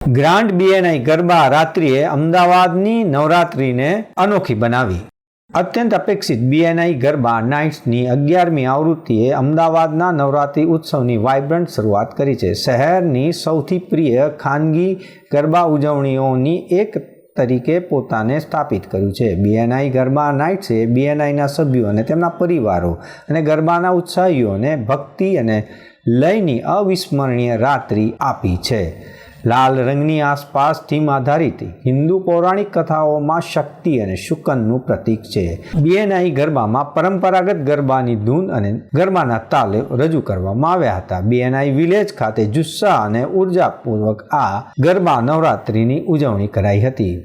Grand BNI garba રાત્રિએ અમદાવાદની નવરાત્રિને અનોખી બનાવી. અત્યંત અપેક્ષિત બીએનઆઈ ગરબા નાઇટ્સની 11મી આવૃત્તિએ અમદાવાદના નવરાત્રિ ઉત્સવની વાઇબ્રન્ટ શરૂઆત કરી છે. શહેરની સૌથી પ્રિય ખાનગી ગરબા ઉજવણીઓની એક તરીકે પોતાને સ્થાપિત કર્યું છે. બીએનઆઈ ગરબા નાઇટ્સે બીએનઆઈના સભ્યો અને તેમના પરિવારો અને ગરબાના ઉત્સાહીઓને ભક્તિ અને લયની અવિસ્મરણીય રાત્રિ આપી છે. લાલ રંગની આસપાસ થીમ આધારિત હિન્દુ પૌરાણિક કથાઓમાં શક્તિ અને શુકનનું પ્રતીક છે. બીએનઆઈ ગરબામાં પરંપરાગત ગરબાની ધૂન અને ગરબાના તાલ રજૂ કરવામાં આવ્યા હતા. બીએનઆઈ વિલેજ ખાતે જુસ્સા અને ઉર્જાપૂર્વક આ ગરબા નવરાત્રિની ઉજવણી કરાઈ હતી.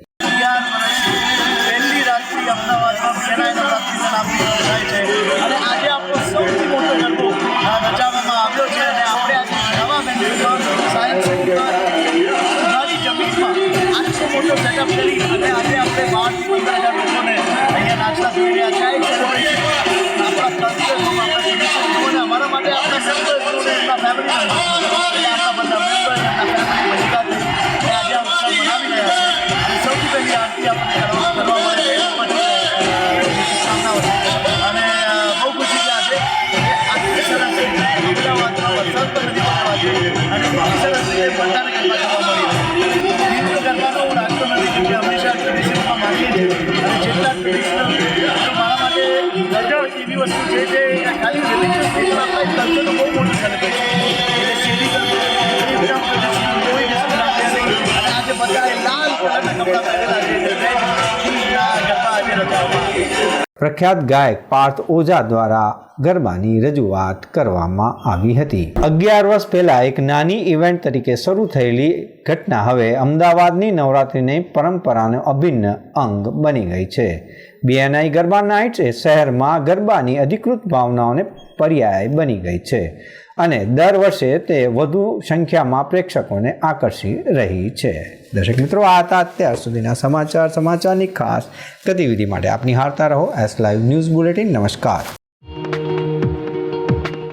સેટઅપ કરી અને આજે આપણે 12-15,000 લોકોને અહીંયા નાચતા જોઈ રહ્યા છે. આપણા કલ્ચર અમારા માટે આપણા સર્કલ એમના ફેમિલી આપણા બધા મેમ્બર એમના ફેમિલી બધા આજે આ ઉત્સવ મનાવી રહ્યા છે. અને સૌથી પહેલી આરતી આપણે કરવા માટે અને બહુ ખુશી છે આજે આટલી સરસ અમદાવાદમાં વરસાદ પણ નથી પડવા અને એટલી સરસ રીતે બધાને ગરબા જોવા મળી રહ્યું ગરબાનો હું રાખતો નથી કે હંમેશા ટ્રેડિશનમાં માનીએ છીએ અને જેટલા ટ્રેડિશનલ મારા માટે ગરબા એવી વસ્તુ છે જે ખાલી રિલિજિયસ નહીં આપણા કલ્ચરનો બહુ મોટું સેલિબ્રેશન એટલે સીધી અને આજે બધાએ લાલ કલરના કપડાં પહેરેલા છે ગરબા આજે રચાવવામાં. પ્રખ્યાત ગાયક પાર્થ ઓઝા દ્વારા ગરબાની રજૂઆત કરવામાં આવી હતી. 11 વર્ષ પહેલા એક નાની ઇવેન્ટ તરીકે શરૂ થયેલી ઘટના હવે અમદાવાદની નવરાત્રિની પરંપરાનો અભિન્ન અંગ બની ગઈ છે. બીએનઆઈ ગરબા નાઇટ્સ એ શહેરમાં ગરબાની અધિકૃત ભાવનાઓને પર્યાય બની ગઈ છે અને દર વર્ષે તે વધુ સંખ્યામાં પ્રેક્ષકોને આકર્ષી રહી છે. દર્શક મિત્રો, આ હતા અત્યાર સુધીના સમાચારની ખાસ ગતિવિધિ માટે આપ નિહાળતા રહો એસ લાઈવ ન્યૂઝ બુલેટિન. નમસ્કાર.